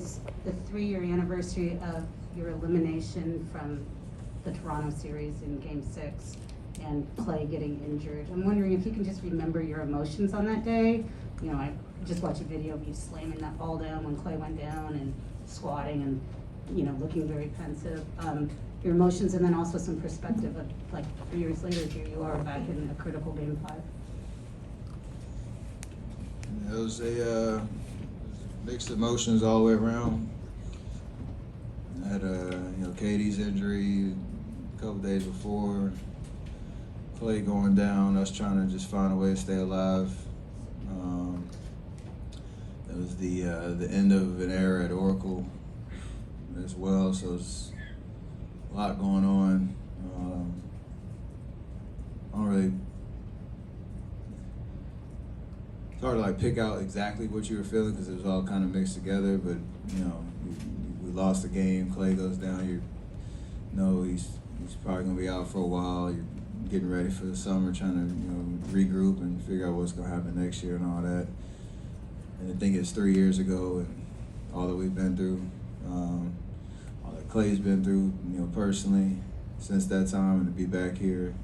is the 3-year anniversary of your elimination from the Toronto series in Game 6 and Klay getting injured. I'm wondering if you can just remember your emotions on that day. You know, I just watched a video of you slamming that ball down when Klay went down and squatting and, you know, looking very pensive. Your emotions, and then also some perspective of, like, 3 years later, here you are back in a critical Game 5. It was a mixed emotions all the way around. I had Katie's injury a couple days before, Klay going down, us trying to just find a way to stay alive. It was the end of an era at Oracle as well, so it's a lot going on. I don't really. It's hard to like pick out exactly what you were feeling because it was all kind of mixed together. But you know, we lost the game. Klay goes down. You know he's probably gonna be out for a while. You're getting ready for the summer, trying to regroup and figure out what's gonna happen next year and all that. And I think it's 3 years ago, and all that we've been through, all that Klay's been through, personally since that time, and to be back here,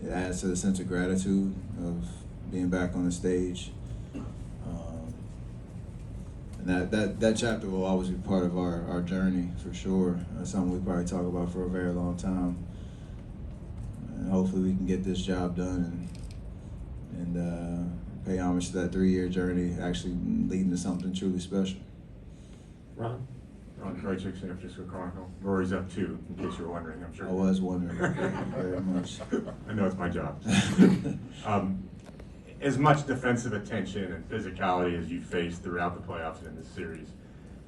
it adds to the sense of gratitude of being back on the stage. And that chapter will always be part of our journey for sure. That's something we probably talk about for a very long time. And hopefully we can get this job done and pay homage to that 3-year journey, actually leading to something truly special. Ron Krajcik, San Francisco Chronicle. Rory's up too, in case you were wondering, I'm sure. I was wondering very much. I know it's my job. As much defensive attention and physicality as you faced throughout the playoffs and in this series,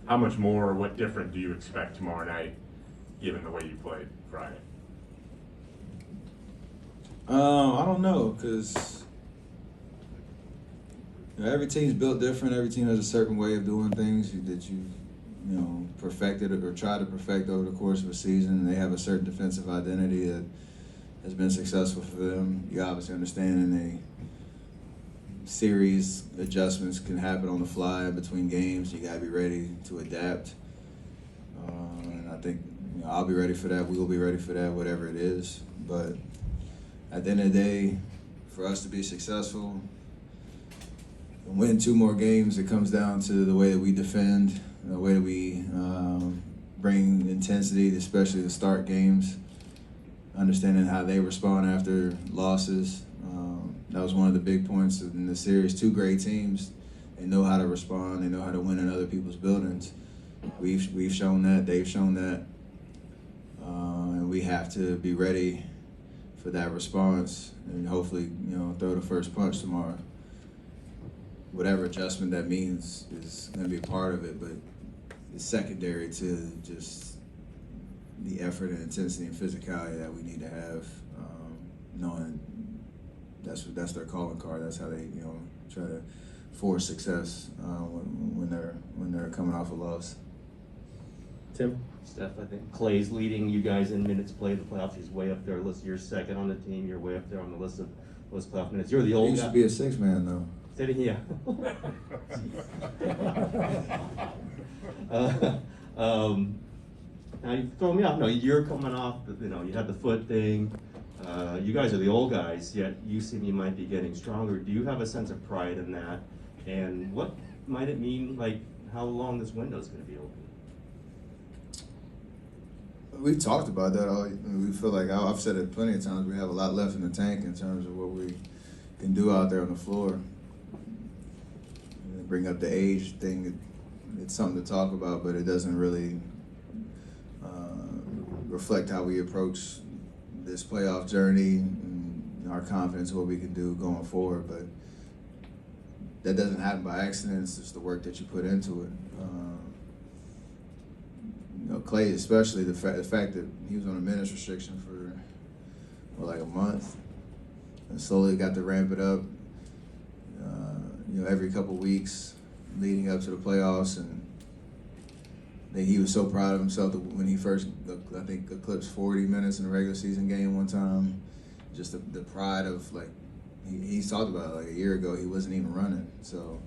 how much more or what different do you expect tomorrow night, given the way you played Friday? I don't know, because every team's built different. Every team has a certain way of doing things that you perfected or tried to perfect over the course of a season. They have a certain defensive identity that has been successful for them. You obviously understand in a series, adjustments can happen on the fly between games. You gotta be ready to adapt. And I think I'll be ready for that. We will be ready for that, whatever it is. But at the end of the day, for us to be successful and win 2 more games, it comes down to the way that we defend, the way that we bring intensity, especially to start games, understanding how they respond after losses. That was one of the big points in the series. 2 great teams. They know how to respond. They know how to win in other people's buildings. We've shown that. They've shown that. And we have to be ready for that response and hopefully, throw the first punch tomorrow. Whatever adjustment that means is going to be a part of it, but it's secondary to just the effort and intensity and physicality that we need to have, knowing that's their calling card. That's how they try to force success when they're coming off a loss. Tim? Steph, I think Klay's leading you guys in minutes played in the playoffs. He's way up there. You're second on the team. You're way up there on the list of most playoff minutes. You're the old guy. He used to be a 6-man though. Yeah. Now you throw me off. No, you're coming off. You had the foot thing. You guys are the old guys, yet you seem you might be getting stronger. Do you have a sense of pride in that? And what might it mean? Like how long this window is going to be open? We talked about that. We feel like I've said it plenty of times. We have a lot left in the tank in terms of what we can do out there on the floor. Bring up the age thing. It's something to talk about, but it doesn't really reflect how we approach this playoff journey and our confidence, what we can do going forward. But that doesn't happen by accident. It's just the work that you put into it. Klay, especially the fact that he was on a minutes restriction for like a month, and slowly got to ramp it up. Every couple weeks leading up to the playoffs, and he was so proud of himself that when he first, I think, eclipsed 40 minutes in a regular season game one time. Just the pride of he talked about it like a year ago. He wasn't even running, so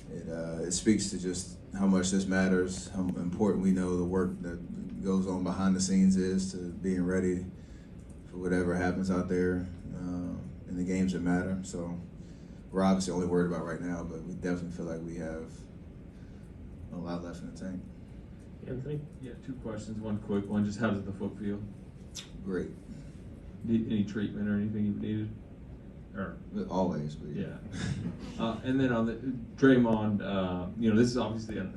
it speaks to just how much this matters, how important we know the work that goes on behind the scenes is to being ready for whatever happens out there in the games that matter. So we're obviously only worried about right now, but we definitely feel like we have a lot left in the tank. Anthony? Yeah, 2 questions. One quick one. Just how does the foot feel? Great. Need any treatment or anything you've needed? Or Always, but yeah. And then on the Draymond, you know, this is obviously a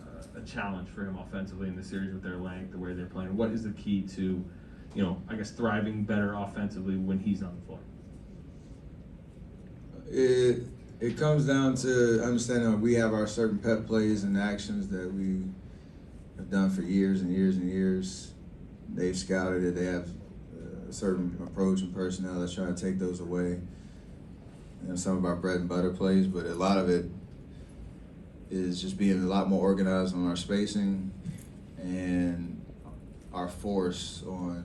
challenge for him offensively in the series with their length, the way they're playing. What is the key to, you know, I guess thriving better offensively when he's on the floor? It comes down to understanding that we have our certain pep plays and actions that we have done for years and years and years. They've scouted it. They have a certain approach and personnel that's trying to take those away. You know, some of our bread and butter plays, but a lot of it is just being a lot more organized on our spacing and our force on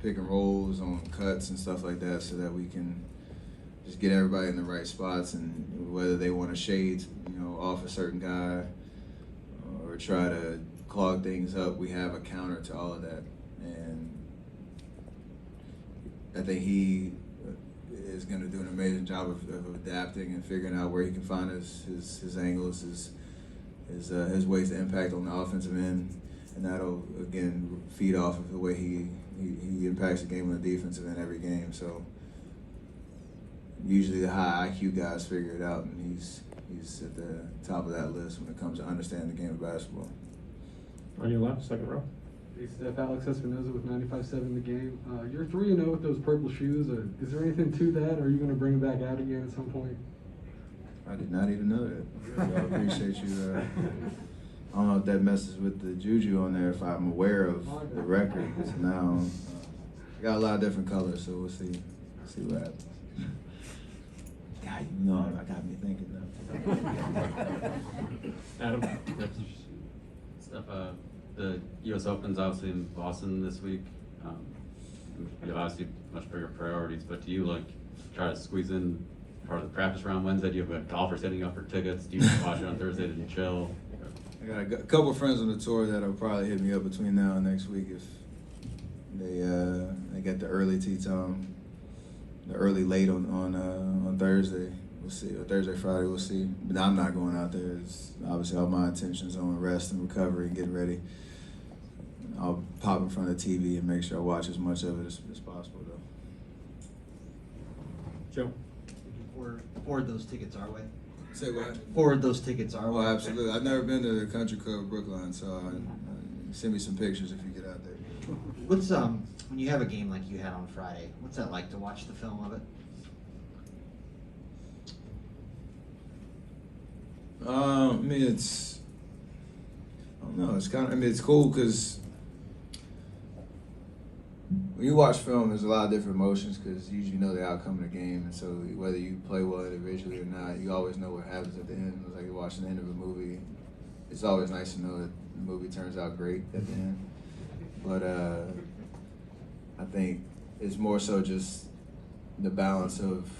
pick and rolls, on cuts and stuff like that, so that we can just get everybody in the right spots, and whether they want to shade, you know, off a certain guy or try to clog things up, we have a counter to all of that. And I think he is going to do an amazing job of adapting and figuring out where he can find his angles, his ways to impact on the offensive end, and that'll again feed off of the way he impacts the game on the defensive end every game. So usually the high IQ guys figure it out, and he's at the top of that list when it comes to understanding the game of basketball. On your left, second row. Hey Steph, Alex Espinoza with 95.7 The Game. You're 3-0 with those purple shoes. Is there anything to that, or are you going to bring them back out again at some point? I did not even know that. So I appreciate you. I don't know if that messes with the juju on there, if I'm aware of the record. So now I got a lot of different colors, so we'll see what happens. God, you know, I got me thinking now. Adam? Steph, the U.S. Open's obviously in Boston this week. You have obviously much bigger priorities, but do you like try to squeeze in part of the practice round Wednesday? Do you have golfers hitting up for tickets? Do you watch it on Thursday to chill? I got a couple of friends on the tour that'll probably hit me up between now and next week if they get the early tee time, the early late on Thursday. We'll see. Or Thursday, Friday, we'll see. But I'm not going out there. It's obviously all my intentions on rest and recovery and getting ready. I'll pop in front of the TV and make sure I watch as much of it as possible, though. Joe? Forward those tickets our way. Say what? Forward those tickets our Oh, way. absolutely. I've never been to the Country Club Brookline, so send me some pictures if you get out there. What's when you have a game like you had on Friday? What's that like to watch the film of it? I mean, I don't know. It's kind of. I mean, it's cool because when you watch film, there's a lot of different emotions because you usually know the outcome of the game, and so whether you play well individually or not, you always know what happens at the end. It's like you're watching the end of a movie. It's always nice to know that the movie turns out great at the end. But I think it's more so just the balance of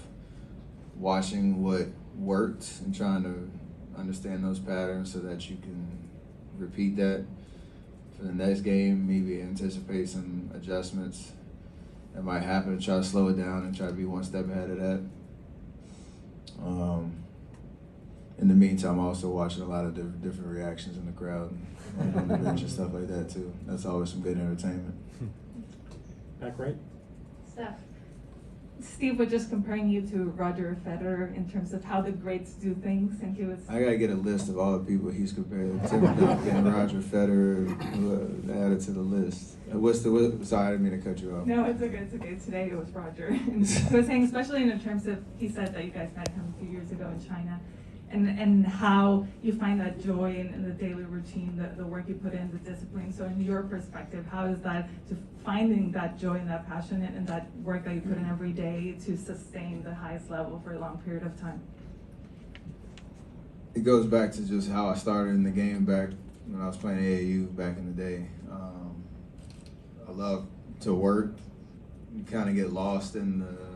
watching what worked and trying to understand those patterns so that you can repeat that for the next game, maybe anticipate some adjustments that might happen, try to slow it down and try to be one step ahead of that. In the meantime, I'm also watching a lot of different reactions in the crowd and on the bench and stuff like that too. That's always some good entertainment. Back right? Steph, Steve was just comparing you to Roger Federer in terms of how the greats do things, and he was. I gotta get a list of all the people he's compared. Tim Duncan, Roger Federer, added to the list. Sorry, I didn't mean to cut you off. No, it's okay. It's okay. Today it was Roger. And he was saying, especially in terms of, he said that you guys met him a few years ago in China, and how you find that joy in the daily routine, the work you put in, the discipline. So in your perspective, how is that to finding that joy and that passion and that work that you put in every day to sustain the highest level for a long period of time? It goes back to just how I started in the game back when I was playing AAU back in the day. I love to work. You kind of get lost in the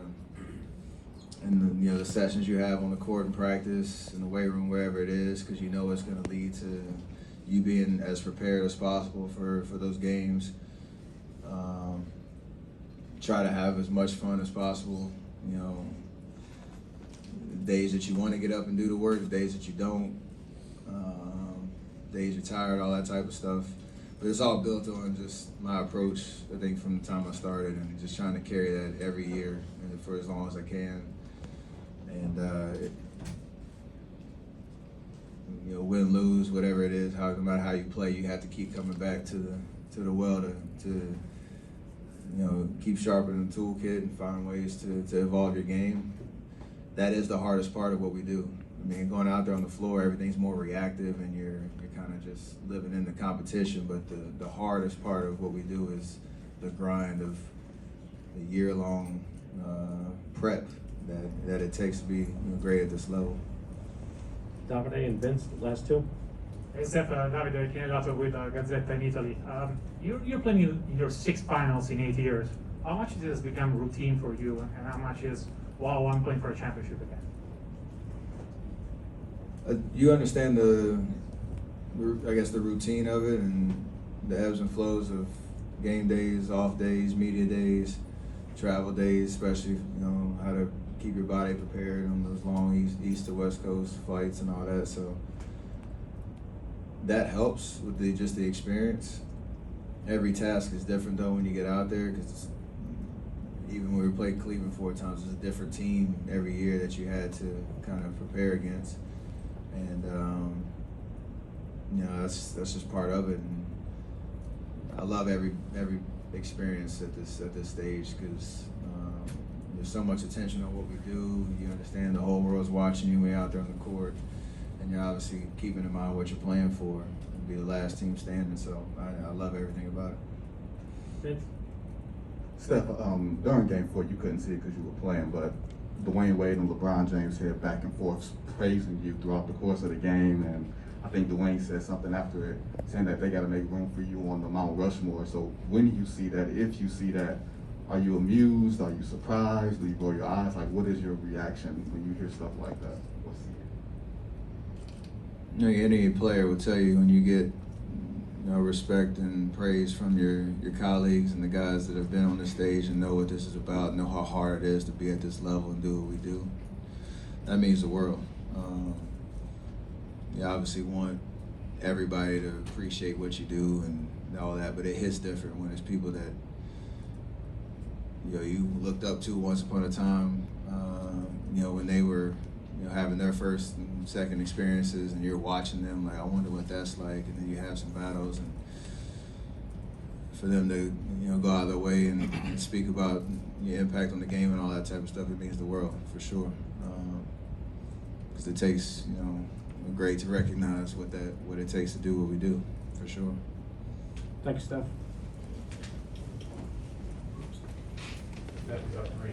the sessions you have on the court in practice, in the weight room, wherever it is, because you know it's going to lead to you being as prepared as possible for those games. Try to have as much fun as possible. You know, days that you want to get up and do the work, days that you don't, days you're tired, all that type of stuff. But it's all built on just my approach, I think, from the time I started, and just trying to carry that every year and for as long as I can. And you know, win, lose, whatever it is, no matter how you play, you have to keep coming back to the well to you know, keep sharpening the toolkit and find ways to evolve your game. That is the hardest part of what we do. I mean, going out there on the floor, everything's more reactive, and you're kind of just living in the competition. But the hardest part of what we do is the grind of the year-long prep that it takes to be, you know, great at this level. Davide and Vince, the last two. Hey Steph, Davide Chinellato with Gazzetta in Italy. You're playing in your 6 finals in 8 years. How much has this become routine for you, and how much is, wow, I'm playing for a championship again? You understand the routine of it and the ebbs and flows of game days, off days, media days, travel days, especially, you know, how to keep your body prepared on those long east to west coast flights and all that. So that helps with just the experience. Every task is different though when you get out there, because even when we played Cleveland 4 times, it's a different team every year that you had to kind of prepare against. And you know, that's just part of it. And I love every experience at this stage, because there's so much attention on what we do. You understand the whole world's watching you when you're out there on the court, and you're obviously keeping in mind what you're playing for, and be the last team standing. So I love everything about it. Vince? Steph, during Game 4, you couldn't see it because you were playing, but Dwayne Wade and LeBron James had back and forth praising you throughout the course of the game, and I think Dwayne said something after it, saying that they got to make room for you on the Mount Rushmore. So when you see that, if you see that, are you amused? Are you surprised? Do you roll your eyes? Like, what is your reaction when you hear stuff like that? What's You know, any player will tell you when you get, you know, respect and praise from your colleagues and the guys that have been on the stage and know what this is about, know how hard it is to be at this level and do what we do. That means the world. You obviously want everybody to appreciate what you do and all that, but it hits different when it's people that, you know, you looked up to once upon a time, you know, when they were, you know, having their first and second experiences, and you're watching them like, I wonder what that's like, and then you have some battles, and for them to, you know, go out of their way and speak about your impact on the game and all that type of stuff, it means the world, for sure. Because it takes, you know, great to recognize what it takes to do what we do, for sure. Thanks, Steph. That is up to me.